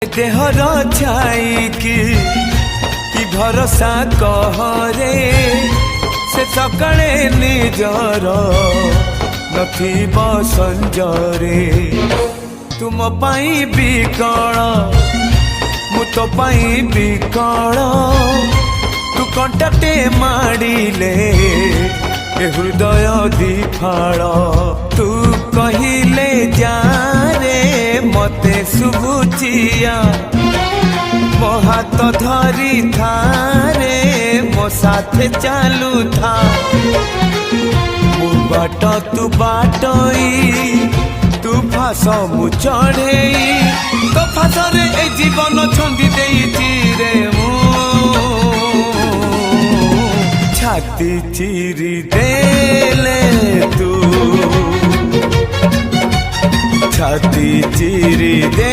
There छाई कि भरोसा कहरे से सकाळे निजर नथिब संजरे तुम पाई बिकल मु तो पाई बिकल तू कंटाटे माड़िले हृदय दिफाल तू कहिले जा रे मते शुभुचिया मो हाथ धरी थारे मो साथे चालू था मु बाट तू बाटई तू फास मु चढ़ई तो फासरे ए जीवन छंदी देइछि रे मु छाती चिरी देले तू छाती चिरी दे।